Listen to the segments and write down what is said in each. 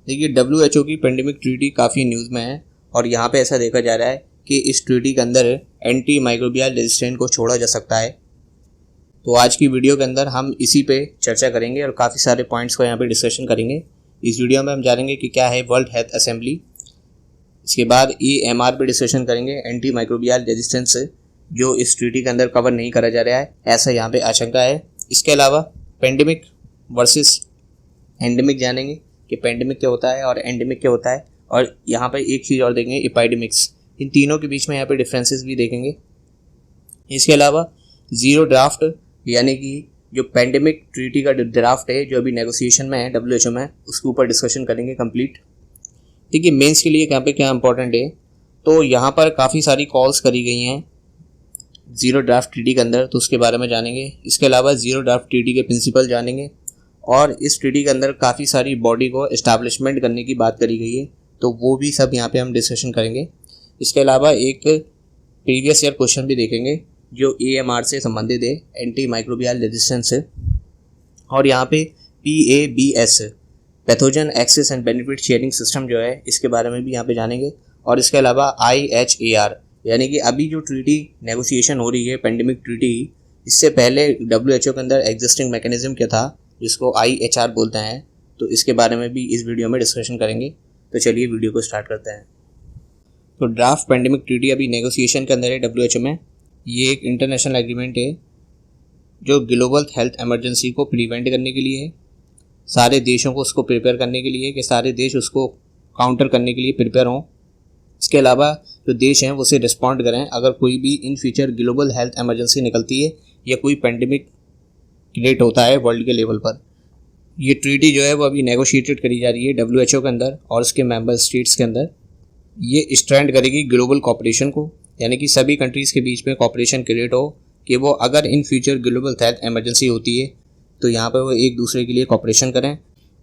देखिए WHO की pandemic treaty काफ़ी न्यूज़ में है और यहाँ पे ऐसा देखा जा रहा है कि इस ट्रीटी के अंदर एंटी माइक्रोबियल रेजिस्टेंट को छोड़ा जा सकता है। तो आज की वीडियो के अंदर हम इसी पे चर्चा करेंगे और काफ़ी सारे पॉइंट्स को यहाँ पे डिस्कशन करेंगे। इस वीडियो में हम जानेंगे कि क्या है वर्ल्ड हेल्थ असेंबली। इसके बाद EMR पे डिस्कशन करेंगे, एंटी माइक्रोबियल रेजिस्टेंस, जो इस ट्रीटी के अंदर कवर नहीं करा जा रहा है, ऐसा यहाँ पे आशंका है। इसके अलावा पेंडेमिक वर्सेस एंडेमिक जानेंगे कि पेंडेमिक क्या होता है और एंडेमिक क्या होता है, और यहाँ पे एक चीज़ और देखेंगे, एपिडेमिक्स। इन तीनों के बीच में यहाँ पे डिफरेंसेस भी देखेंगे। इसके अलावा जीरो ड्राफ्ट, यानी कि जो पेंडेमिक ट्रीटी का ड्राफ्ट है जो अभी नेगोशिएशन में है WHO में, उसके ऊपर डिस्कशन करेंगे कंप्लीट। देखिए मेंस के लिए यहाँ पे क्या इंपॉर्टेंट है, तो यहाँ पर काफ़ी सारी कॉल्स करी गई हैं जीरो ड्राफ्ट ट्रीटी के अंदर, तो उसके बारे में जानेंगे। इसके अलावा जीरो ड्राफ्ट ट्रीटी के प्रिंसिपल जानेंगे, और इस ट्रीटी के अंदर काफ़ी सारी बॉडी को एस्टैब्लिशमेंट करने की बात करी गई है, तो वो भी सब यहाँ पे हम डिस्कशन करेंगे। इसके अलावा एक प्रीवियस ईयर क्वेश्चन भी देखेंगे जो AMR से संबंधित है, एंटी माइक्रोबियल रेजिस्टेंस है, और यहाँ पे PABS, pathogen access and benefit sharing system जो है, इसके बारे में भी यहाँ पे जानेंगे। और इसके अलावा IHAR, यानी कि अभी जो ट्रीटी नेगोशिएशन हो रही है पेंडेमिक ट्रीटी, इससे पहले WHO के अंदर एग्जिस्टिंग मैकेनिज्म क्या था, जिसको IHR बोलते हैं, तो इसके बारे में भी इस वीडियो में डिस्कशन करेंगे। तो चलिए वीडियो को स्टार्ट करते हैं। तो ड्राफ्ट पेंडेमिक ट्रीटी अभी नेगोशिएशन के अंदर है WHO में। ये एक इंटरनेशनल एग्रीमेंट है जो ग्लोबल हेल्थ इमरजेंसी को प्रिवेंट करने के लिए है, सारे देशों को उसको प्रिपेयर करने के लिए, कि सारे देश उसको काउंटर करने के लिए प्रिपेयर हों। इसके अलावा जो देश हैं वो उसे रिस्पॉन्ड करें अगर कोई भी in future global health emergency निकलती है या कोई पेंडेमिक क्रिएट होता है वर्ल्ड के लेवल पर। ये ट्रीटी जो है वो अभी नेगोशिएटेड करी जा रही है WHO के अंदर और उसके मेंबर स्टेट्स के अंदर। ये स्ट्रेंथ करेगी ग्लोबल कॉपरेशन को, यानी कि सभी कंट्रीज़ के बीच में कॉपरेशन क्रिएट हो कि वो अगर in future global health emergency होती है तो यहाँ पर वो एक दूसरे के लिए कॉपरेशन करें।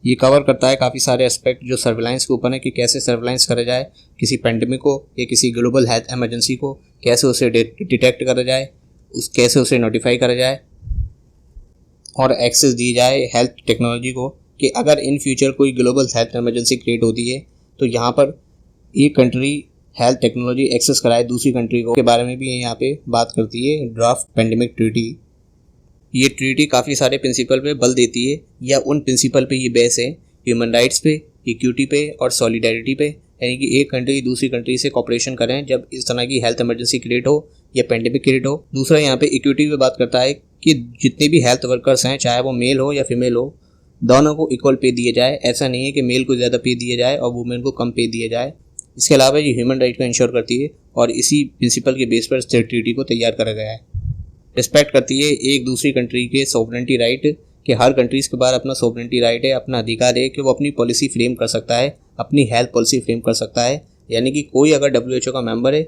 ये कवर करता है काफ़ी सारे एस्पेक्ट जो सर्विलांस के ऊपर है, कि कैसे सर्विलांस करा जाए किसी पेंडेमिक को या किसी ग्लोबल हेल्थ इमरजेंसी को, कैसे उसे डिटेक्ट करा जाए, कैसे उसे नोटिफाई करा जाए और एक्सेस दी जाए हेल्थ टेक्नोलॉजी को, कि अगर इन फ्यूचर कोई ग्लोबल हेल्थ इमरजेंसी क्रिएट होती है तो यहाँ पर एक कंट्री हेल्थ टेक्नोलॉजी एक्सेस कराए दूसरी कंट्री को, के बारे में भी यहाँ पे बात करती है ड्राफ्ट पेंडेमिक ट्रीटी। ये ट्रीटी काफ़ी सारे प्रिंसिपल पे बल देती है, या उन प्रिंसिपल पे ये बेस है, ह्यूमन राइट्स पे, इक्विटी पे और सॉलिडेरिटी पे, यानी कि एक कंट्री दूसरी कंट्री से कॉपरेशन करें जब इस तरह की हेल्थ इमरजेंसी क्रिएट हो या पेंडेमिक क्रिएट हो। दूसरा यहाँ पे इक्विटी पे बात करता है कि जितने भी हेल्थ वर्कर्स हैं, चाहे वो मेल हो या फीमेल हो, दोनों को इक्वल पे दिया जाए। ऐसा नहीं है कि मेल को ज़्यादा पे दिया जाए और वुमेन को कम पे दिया जाए। इसके अलावा ये ह्यूमन राइट का इंश्योर करती है और इसी प्रिंसिपल के बेस पर ट्रीटी को तैयार करा गया है। रिस्पेक्ट करती है एक दूसरी कंट्री के सॉवरेनिटी राइट, कि हर कंट्रीज़ के पास अपना सॉवरेनिटी राइट है, अपना अधिकार है कि वो अपनी पॉलिसी फ्रेम कर सकता है, अपनी हेल्थ पॉलिसी फ्रेम कर सकता है। यानी कि कोई अगर WHO का मेंबर है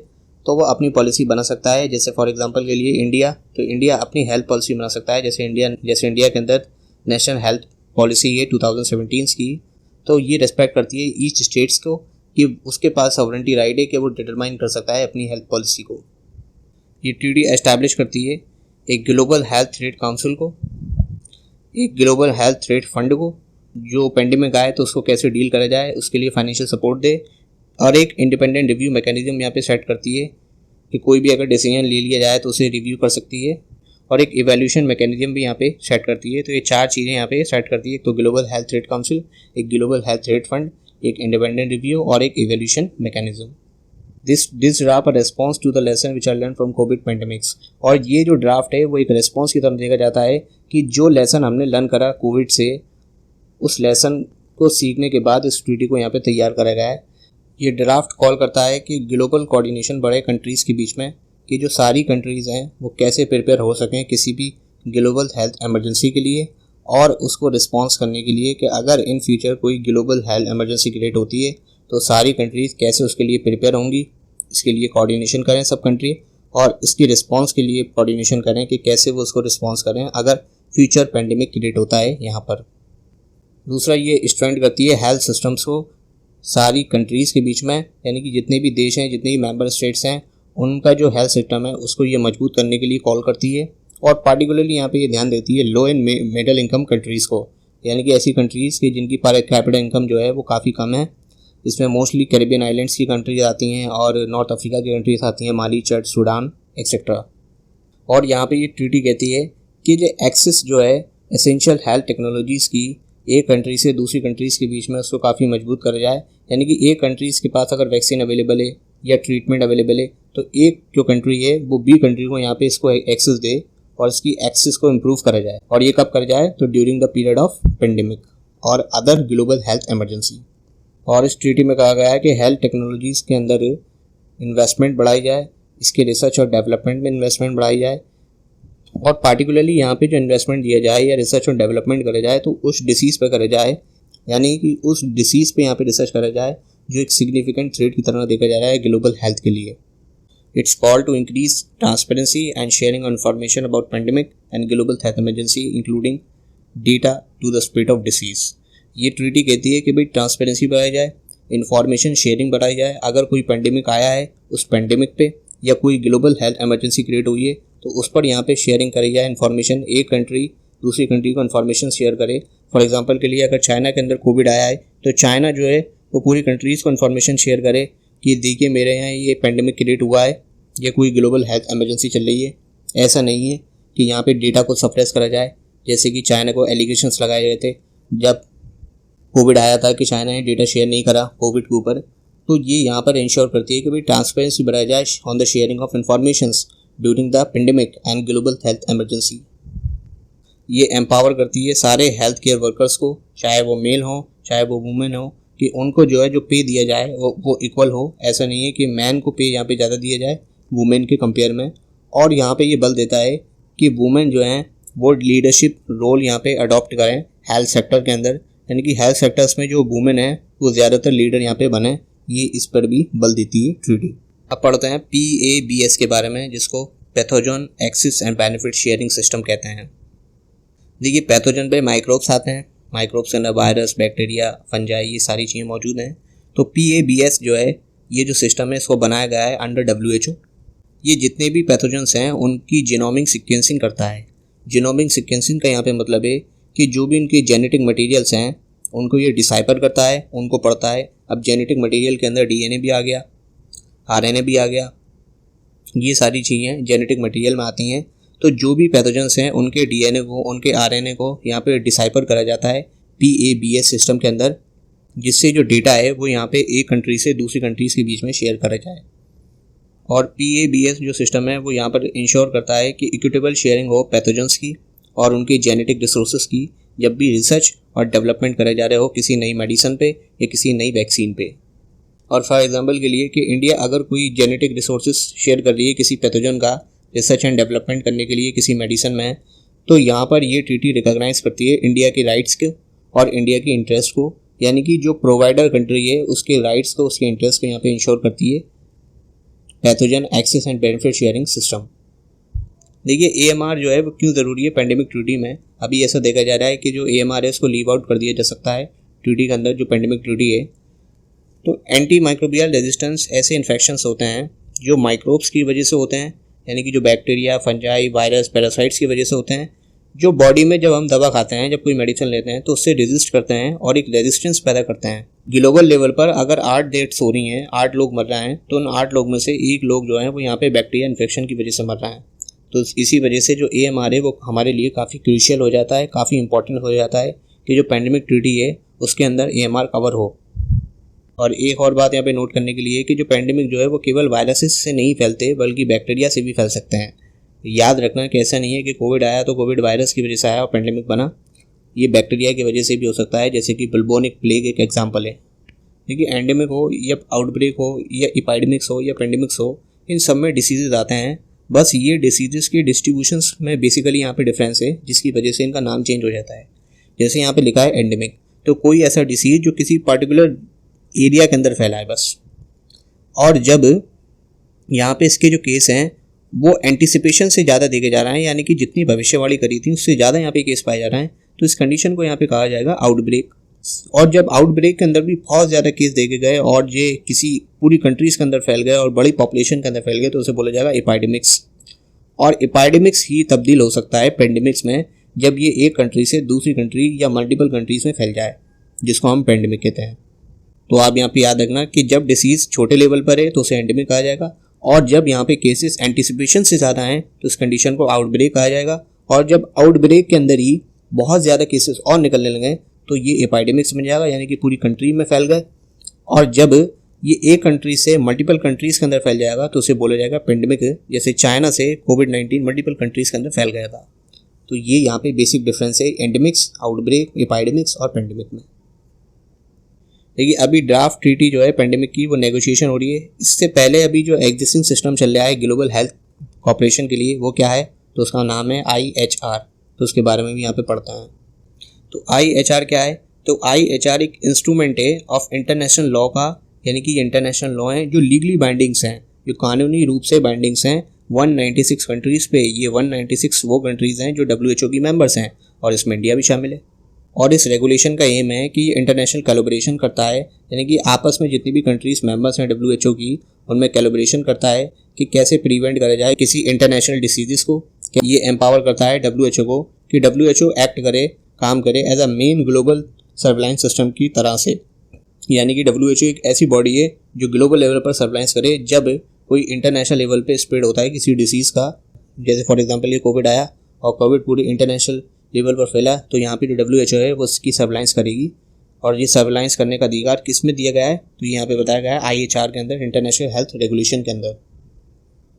तो वो अपनी पॉलिसी बना सकता है। जैसे फॉर एग्जांपल के लिए इंडिया, तो इंडिया अपनी हेल्थ पॉलिसी बना सकता है। जैसे इंडिया के अंदर नेशनल हेल्थ पॉलिसी है 2017 की, तो ये रिस्पेक्ट करती है ईच स्टेट्स को कि उसके पास सॉवरेनिटी राइट है कि वो डिटरमाइन कर सकता है अपनी हेल्थ पॉलिसी को। ये ट्रीटी एस्टैब्लिश करती है एक ग्लोबल हेल्थ थ्रेट काउंसिल को, एक ग्लोबल हेल्थ थ्रेट फंड को, जो पेंडेमिक आए तो उसको कैसे डील करा जाए उसके लिए फाइनेंशियल सपोर्ट दे, और एक इंडिपेंडेंट रिव्यू मैकेनिज्म यहाँ पे सेट करती है कि कोई भी अगर डिसीजन ले लिया जाए तो उसे रिव्यू कर सकती है, और एक इवैल्यूएशन मैकेनिज्म भी यहाँ पे सेट करती है। तो ये चार चीज़ें यहाँ पे सेट करती है, तो ग्लोबल हेल्थ थ्रेट काउंसिल, एक ग्लोबल हेल्थ थ्रेट फंड, एक इंडिपेंडेंट रिव्यू और एक evaluation mechanism. This draft a response to the lesson which are learn from COVID pandemics. और ये जो ड्राफ्ट है वो एक रिस्पॉन्स की तरह देखा जाता है कि जो लेसन हमने लर्न करा कोविड से, उस लेसन को सीखने के बाद इस ट्रीटी को यहाँ पे तैयार करा गया है। ये ड्राफ्ट कॉल करता है कि ग्लोबल कोऑर्डिनेशन बढ़े कंट्रीज़ के बीच में, कि जो सारी कंट्रीज़ हैं वो कैसे प्रिपेयर हो सकें किसी भी ग्लोबल हेल्थ इमरजेंसी के लिए, और उसको रिस्पॉन्स करने के लिए कि अगर इन फ्यूचर कोई ग्लोबल हेल्थ इमरजेंसी क्रिएट होती है तो सारी कंट्रीज़ कैसे उसके लिए प्रिपेयर होंगी। इसके लिए कोऑर्डिनेशन करें सब कंट्री, और इसकी रिस्पॉन्स के लिए कोऑर्डिनेशन करें कि कैसे वो उसको रिस्पॉन्स करें अगर फ्यूचर पेंडेमिक क्रिएट होता है यहाँ पर। दूसरा ये स्ट्रेंथ करती है हेल्थ सिस्टम्स को सारी कंट्रीज़ के बीच में, यानी कि जितने भी देश हैं, जितने भी मेंबर स्टेट्स हैं, उनका जो हेल्थ सिस्टम है उसको ये मजबूत करने के लिए कॉल करती है। और पार्टिकुलरली यहाँ पे ये ध्यान देती है लो एंड मिडिल इनकम कंट्रीज़ को, यानी कि ऐसी कंट्रीज़ की जिनकी पर कैपिटा इनकम जो है वो काफ़ी कम है। इसमें मोस्टली कैरिबियन आइलैंड्स की कंट्रीज आती हैं और नॉर्थ अफ्रीका की कंट्रीज आती हैं, माली, चड, सूडान एक्सेट्रा। और यहाँ पे ये ट्रीटी कहती है कि जो एक्सेस जो है एसेंशियल हेल्थ टेक्नोलॉजीज़ की एक कंट्री से दूसरी कंट्रीज़ के बीच में उसको काफ़ी मजबूत करा जाए। यानी कि एक कंट्रीज़ के पास अगर वैक्सीन अवेलेबल है या ट्रीटमेंट अवेलेबल है तो एक जो कंट्री है वो बी कंट्री को यहाँ पे इसको एक्सेस दे और इसकी एक्सेस को इम्प्रूव करा जाए। और ये कब करा जाए? तो during the period of pandemic और अदर ग्लोबल हेल्थ इमरजेंसी। और इस ट्रीटी में कहा गया है कि हेल्थ टेक्नोलॉजीज़ के अंदर इन्वेस्टमेंट बढ़ाई जाए, इसके रिसर्च और डेवलपमेंट में इन्वेस्टमेंट बढ़ाई जाए। और पार्टिकुलरली यहाँ पे जो इन्वेस्टमेंट दिया जाए या रिसर्च और डेवलपमेंट करा जाए तो उस डिसीज़ पे करा जाए, यानी कि उस डिसीज़ पे यहाँ पे रिसर्च करा जाए जो एक सिग्निफिकेंट थ्रेट की तरह देखा जा रहा है ग्लोबल हेल्थ के लिए। It's call to increase transparency and sharing information about pandemic and global health emergency including data to the spread of disease. ये ट्रीटी कहती है कि भाई ट्रांसपेरेंसी बढ़ाई जाए, इन्फॉर्मेशन शेयरिंग बढ़ाई जाए। अगर कोई पेंडेमिक आया है उस पेंडेमिक पे या कोई ग्लोबल हेल्थ इमरजेंसी क्रिएट हुई है तो उस पर यहाँ पे शेयरिंग करी जाए इन्फॉर्मेशन। एक कंट्री दूसरी कंट्री को इन्फॉर्मेशन शेयर करे। फॉर एग्जांपल के लिए अगर चाइना के अंदर कोविड आया है तो चाइना जो है वो पूरी कंट्रीज़ को इन्फॉर्मेशन शेयर करे कि देखिए मेरे यहाँ ये पेंडेमिक क्रिएट हुआ है या कोई ग्लोबल हेल्थ इमरजेंसी चल रही है। ऐसा नहीं है कि यहाँ पे डेटा को सप्रेस करा जाए, जैसे कि चाइना को एलिगेशंस लगाए गए थे जब कोविड आया था कि चाइना ने डेटा शेयर नहीं करा कोविड के ऊपर। तो ये यहाँ पर इंश्योर करती है कि भाई ट्रांसपेरेंसी बढ़ाई जाए on the sharing of informations during the pandemic and global health emergency. ये एम्पावर करती है सारे हेल्थ केयर वर्कर्स को, चाहे वो मेल हो चाहे वो वुमेन हो, कि उनको जो है जो पे दिया जाए वो इक्वल हो। ऐसा नहीं है कि मैन को पे यहाँ पे ज़्यादा दिया जाए वुमेन के कंपेयर में। और यहाँ पे ये बल देता है कि वुमेन जो हैं वो लीडरशिप रोल यहाँ पे अडॉप्ट करें हेल्थ सेक्टर के अंदर, यानी कि हेल्थ सेक्टर्स में जो वुमेन है वो ज़्यादातर लीडर यहाँ पे बने। ये इस पर भी बल देती है ट्रीटी। अब पढ़ते हैं PABS के बारे में, जिसको pathogen access and benefit sharing system कहते हैं। देखिए पैथोजन पे माइक्रोब्स आते हैं, माइक्रोब्स के अंदर वायरस, बैक्टीरिया, फंजाई, ये सारी चीज़ें मौजूद हैं। तो PABS जो है ये जो सिस्टम है इसको बनाया गया है अंडर WHO। ये जितने भी पैथोजन्स हैं उनकी जीनोमिक सीक्वेंसिंग करता है। जीनोमिक सीक्वेंसिंग का यहाँ पे मतलब है कि जो भी इनके जेनेटिक मटेरियल्स हैं उनको ये डिसाइफर करता है, उनको पढ़ता है। अब जेनेटिक मटेरियल के अंदर DNA भी आ गया, RNA भी आ गया, ये सारी चीज़ें जेनेटिक मटेरियल में आती हैं। तो जो भी पैथोजन्स हैं उनके DNA को, उनके RNA को यहाँ पे डिसाइफर करा जाता है PABS सिस्टम के अंदर, जिससे जो डेटा है वो यहाँ पे एक कंट्री से दूसरी कंट्रीज़ के बीच में शेयर करा जाए। और PABS जो सिस्टम है वो यहाँ पर इंश्योर करता है कि इक्विटेबल शेयरिंग हो पैथोजन्स की और उनके जेनेटिक रिसोर्सेज की जब भी रिसर्च और डेवलपमेंट करे जा रहे हो किसी नई मेडिसिन पे या किसी नई वैक्सीन पे। और फॉर एग्जांपल के लिए कि इंडिया अगर कोई जेनेटिक रिसोर्सेज शेयर कर रही है किसी पैथोजन का रिसर्च एंड डेवलपमेंट करने के लिए किसी मेडिसिन में, तो यहाँ पर ये ट्रीटी रिकॉग्नाइज करती है इंडिया के राइट्स को और इंडिया के इंटरेस्ट को, यानी कि जो प्रोवाइडर कंट्री है उसके राइट्स को, उसके इंटरेस्ट को यहाँ पे इंश्योर करती है pathogen access and benefit sharing system. देखिए AMR जो है वो क्यों ज़रूरी है पेंडेमिक ट्रीटी में। अभी ऐसा देखा जा रहा है कि जो AMR है उसको लीव आउट कर दिया जा सकता है ट्रीटी के अंदर जो पेंडेमिक ट्रीटी है। तो एंटी माइक्रोबियल रेजिस्टेंस ऐसे इन्फेक्शंस होते हैं जो माइक्रोब्स की वजह से होते हैं, यानी कि जो बैक्टीरिया, फंजाई, वायरस, पैरासाइट्स की वजह से होते हैं, जो बॉडी में जब हम दवा खाते हैं, जब कोई मेडिसिन लेते हैं तो उससे रेजिस्ट करते हैं और एक रेजिस्टेंस पैदा करते हैं। ग्लोबल लेवल पर अगर 8 डेथ्स हो रही हैं, 8 लोग मर रहे हैं, तो उन 8 लोग में से 1 लोग जो हैं वो यहाँ पे बैक्टीरिया इन्फेक्शन की वजह से मर रहे हैं। तो इसी वजह से जो AMR है वो हमारे लिए काफ़ी क्रूशियल हो जाता है, काफ़ी इंपॉर्टेंट हो जाता है कि जो पेंडेमिक ट्रीटी है उसके अंदर AMR कवर हो। और एक और बात यहाँ पे नोट करने के लिए कि जो पेंडेमिक जो है वो केवल वायरसेस से नहीं फैलते बल्कि बैक्टीरिया से भी फैल सकते हैं। याद रखना कि ऐसा नहीं है कि कोविड आया तो कोविड वायरस की वजह से आया और पेंडेमिक बना, ये बैक्टीरिया की वजह से भी हो सकता है, जैसे कि बुलबोनिक प्लेग एक एग्जाम्पल है। देखिए एंडेमिक हो या आउटब्रेक हो या एपिडेमिक्स हो या पेंडेमिक्स हो, इन सब में डिसीजेज आते हैं। बस ये डिसीजेस के डिस्ट्रीब्यूशंस में बेसिकली यहाँ पे डिफरेंस है जिसकी वजह से इनका नाम चेंज हो जाता है। जैसे यहाँ पे लिखा है एंडेमिक, तो कोई ऐसा डिसीज जो किसी पर्टिकुलर एरिया के अंदर फैला है बस। और जब यहाँ पे इसके जो केस हैं वो एंटिसिपेशन से ज़्यादा देखे जा रहे हैं, यानी कि जितनी भविष्यवाणी करी थी उससे ज़्यादा यहाँ पे केस पाए जा रहे हैं, तो इस कंडीशन को यहाँ पे कहा जाएगा आउटब्रेक। और जब आउटब्रेक के अंदर भी बहुत ज़्यादा केस देखे गए और ये किसी पूरी कंट्रीज़ के अंदर फैल गए और बड़ी पॉपुलेशन के अंदर फैल गए तो उसे बोला जाएगा एपिडेमिक्स। और एपिडेमिक्स ही तब्दील हो सकता है पेंडेमिक्स में जब ये एक कंट्री से दूसरी कंट्री या मल्टीपल कंट्रीज में फैल जाए, जिसको हम पेंडेमिक कहते हैं। तो आप यहाँ पे याद रखना कि जब डिसीज़ छोटे लेवल पर है तो उसे एंडेमिक कहा जाएगा, और जब यहाँ पे केसेस एंटीसिपेशन से ज़्यादा हैं तो इस कंडीशन को आउटब्रेक कहा जाएगा, और जब आउटब्रेक के अंदर ही बहुत ज़्यादा केसेस और निकलने लगे तो ये एपिडेमिक्स बन जाएगा, यानी कि पूरी कंट्री में फैल गए। और जब ये एक कंट्री से मल्टीपल कंट्रीज़ के अंदर फैल जाएगा तो उसे बोला जाएगा पेंडेमिक। जैसे चाइना से कोविड-19 मल्टीपल कंट्रीज़ के अंदर फैल गया था। तो ये यहाँ पे बेसिक डिफरेंस है एंडेमिक्स, आउटब्रेक, एपिडेमिक्स और पेंडेमिक में। देखिए अभी ड्राफ्ट ट्रीटी जो है पेंडेमिक की वो नेगोशिएशन हो रही है। इससे पहले अभी जो एग्जिस्टिंग सिस्टम चल रहा है ग्लोबल हेल्थ कॉर्पोरेशन के लिए, वो क्या है, तो उसका नाम है IHR। तो उसके बारे में भी यहाँ पे पढ़ते हैं। तो IHR क्या है, तो IHR एक इंस्ट्रूमेंट है ऑफ इंटरनेशनल लॉ का, यानी कि इंटरनेशनल लॉ हैं जो लीगली बाइंडिंग्स हैं, जो कानूनी रूप से बाइंडिंग्स हैं 196 कंट्रीज़ पे। ये 196 वो कंट्रीज़ हैं जो WHO की मेंबर्स हैं, और इसमें इंडिया भी शामिल है। और इस रेगुलेशन का एम है कि इंटरनेशनल कोलैबोरेशन करता है, यानी कि आपस में जितनी भी कंट्रीज़ मेंबर्स हैं WHO की, उनमें कोलैबोरेशन करता है कि कैसे प्रिवेंट करा जाए किसी इंटरनेशनल डिसीज़ को। ये एम्पावर करता है WHO को कि WHO एक्ट करे, काम करे as a main global surveillance system की तरह से। यानी कि WHO एक ऐसी बॉडी है जो ग्लोबल लेवल पर सर्विलांस करे जब कोई इंटरनेशनल लेवल पे स्प्रेड होता है किसी डिसीज़ का। जैसे फॉर एग्जांपल ये कोविड आया और कोविड पूरे इंटरनेशनल लेवल पर फैला, तो यहाँ पे जो WHO है वो उसकी सर्विलांस करेगी। और ये सर्विलांस करने का अधिकार किस में दिया गया है, तो यहाँ पे बताया गया है IHR के अंदर, इंटरनेशनल हेल्थ रेगुलेशन के अंदर।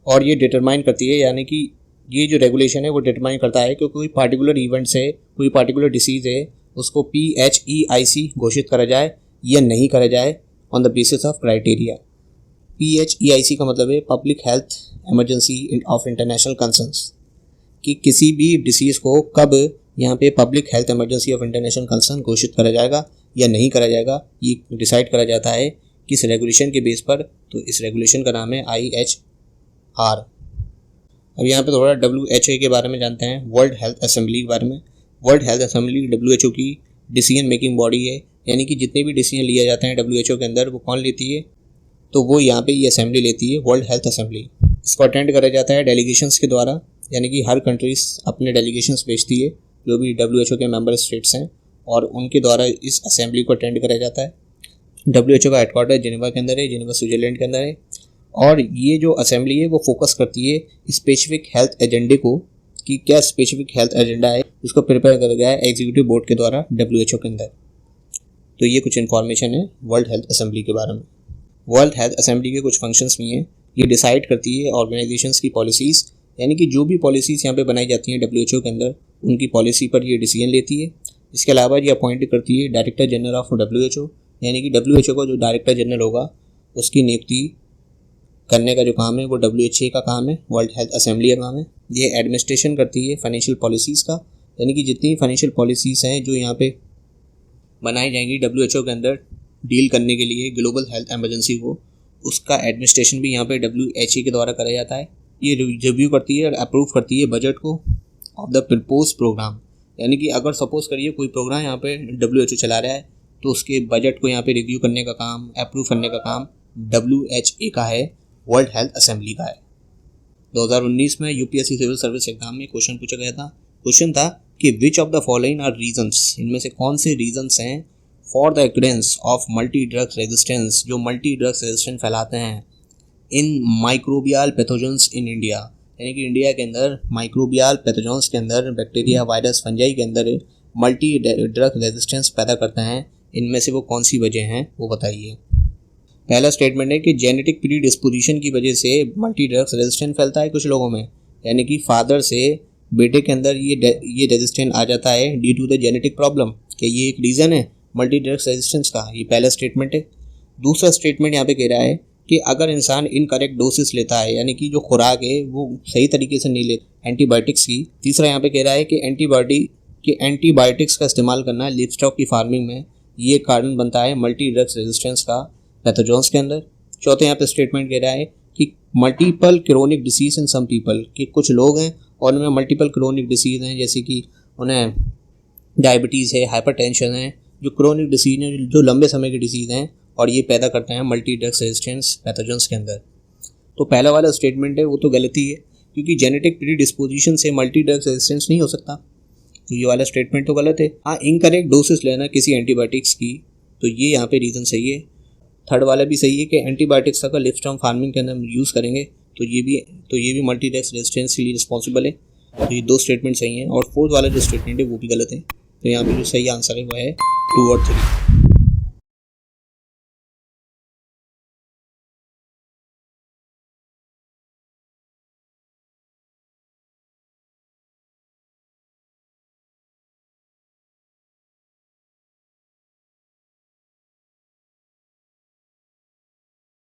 और ये डिटरमाइन करती है, यानी कि ये जो रेगुलेशन है वो डिटरमाइन करता है कि कोई पार्टिकुलर इवेंट से कोई पार्टिकुलर डिसीज़ है उसको PHEIC घोषित करा जाए या नहीं करा जाए on the basis of criteria. PHEIC का मतलब है public health emergency of international concerns, कि किसी भी डिसीज़ को कब यहाँ पे public health emergency of international concern घोषित करा जाएगा या नहीं करा जाएगा, ये डिसाइड करा जाता है किस रेगुलेशन के बेस पर। तो इस रेगुलेशन का नाम है IHR। अब यहाँ पे थोड़ा WHO के बारे में जानते हैं, वर्ल्ड हेल्थ असेंबली के बारे में। वर्ल्ड हेल्थ असेंबली WHO की डिसीजन मेकिंग बॉडी है, यानी कि जितने भी डिसीजन लिए जाते हैं WHO के अंदर वो कौन लेती है, तो वो यहाँ पे ये असेंबली लेती है, वर्ल्ड हेल्थ असेंबली। इसको अटेंड करा जाता है डेलीगेशंस के द्वारा, यानी कि हर कंट्रीज अपने डेलीगेशंस भेजती है जो भी WHO के मेंबर स्टेट्स हैं, और उनके द्वारा इस असेंबली को अटेंड करा जाता है। WHO का हेडक्वार्टर जिनेवा के अंदर है, जिनेवा स्विट्जरलैंड के अंदर है। और ये जो असेंबली है वो फोकस करती है स्पेसिफिक हेल्थ एजेंडे को, कि क्या स्पेसिफिक हेल्थ एजेंडा है, उसको प्रिपेयर करा गया है एग्जीक्यूटिव बोर्ड के द्वारा WHO के अंदर। तो ये कुछ इन्फॉर्मेशन है वर्ल्ड हेल्थ असेंबली के बारे में। वर्ल्ड हेल्थ असेंबली के कुछ फंक्शंस भी हैं। ये डिसाइड करती है ऑर्गेनाइजेशंस की पॉलिसीज़, यानी कि जो भी पॉलिसीज़ यहाँ पे बनाई जाती हैं WHO के अंदर, उनकी पॉलिसी पर ये डिसीजन लेती है। इसके अलावा ये अपॉइंट करती है डायरेक्टर जनरल ऑफ WHO, यानी कि WHO का जो डायरेक्टर जनरल होगा उसकी नियुक्ति करने का जो काम है वो WHO का काम है, वर्ल्ड हेल्थ असेंबली का काम है। ये एडमिनिस्ट्रेशन करती है फाइनेंशियल पॉलिसीज़ का, यानी कि जितनी फाइनेंशियल पॉलिसीज़ हैं जो यहाँ पे बनाई जाएंगी WHO के अंदर डील करने के लिए ग्लोबल हेल्थ इमरजेंसी को, उसका एडमिनिस्ट्रेशन भी यहाँ पे WHO के द्वारा करा जाता है। ये रिव्यू करती है और अप्रूव करती है बजट को ऑफ द प्रपोज प्रोग्राम, यानी कि अगर सपोज करिए कोई प्रोग्राम यहाँ पे WHO चला रहा है तो उसके बजट को यहाँ पे रिव्यू करने का काम, अप्रूव करने का काम WHO का है, वर्ल्ड हेल्थ असेंबली का है। 2019 में UPSC सिविल सर्विस एग्जाम में क्वेश्चन पूछा गया था। क्वेश्चन था कि which of the following are reasons, इनमें से कौन से रीजन्स हैं for the occurrence of multi drugs resistance, जो मल्टी ड्रग्स रेजिस्टेंस फैलाते हैं in microbial pathogens in India, यानी कि इंडिया के अंदर माइक्रोबियल पैथोजेंस के अंदर बैक्टीरिया, वायरस, फंजाई के अंदर मल्टी ड्रग रेजिस्टेंस पैदा करते हैं। इनमें से वो कौन सी वजह हैं वो बताइए। पहला स्टेटमेंट है कि जेनेटिक प्रीडिस्पोजिशन की वजह से मल्टी ड्रग्स रेजिस्टेंस फैलता है कुछ लोगों में, यानी कि फादर से बेटे के अंदर ये रेजिस्टेंस आ जाता है due to the genetic problem, कि ये एक रीज़न है मल्टी ड्रग्स रेजिस्टेंस का। ये पहला स्टेटमेंट है। दूसरा स्टेटमेंट यहाँ पे कह रहा है कि अगर इंसान इनकरेक्ट डोसेस लेता है, यानी कि जो खुराक है वो सही तरीके से नहीं लेता एंटीबायोटिक्स की। तीसरा यहाँ पे कह रहा है कि एंटीबायोटिक्स का इस्तेमाल करना लिवस्टॉक की फार्मिंग में ये कारण बनता है मल्टी ड्रग्स रेजिस्टेंस का पैथोजेंस के अंदर। चौथे यहाँ पे स्टेटमेंट कह रहा है कि multiple chronic disease in some people, कि कुछ लोग हैं और उनमें मल्टीपल क्रोनिक डिसीज़ हैं, जैसे कि उन्हें डायबिटीज़ है, हाइपरटेंशन है, जो क्रोनिक डिसीज हैं, जो लंबे समय की डिसीज़ हैं, और ये पैदा करते हैं मल्टी ड्रग्स रेजिस्टेंस पैथोजेंस के अंदर। तो पहला वाला स्टेटमेंट है वो तो गलती है, क्योंकि जेनेटिक प्रीडिस्पोजिशन से मल्टी ड्रग्स रेजिस्टेंस नहीं हो सकता। तो ये वाला स्टेटमेंट तो गलत है। हाँ, इनकरेक्ट डोसेस लेना किसी एंटीबायोटिक्स की, तो ये यहाँ पे रीज़न सही है। थर्ड वाला भी सही है कि एंटीबायोटिक्स अगर लिव स्टॉर्म फार्मिंग के अंदर हम यूज़ करेंगे तो ये भी मल्टीरेक्स रेजिस्टेंस के लिए रिस्पॉन्सिबल है। तो ये 2 स्टेटमेंट सही हैं। और फोर्थ वाला जो स्टेटमेंट है वो भी गलत है। तो यहाँ पे जो सही आंसर है वो है 2 और 3।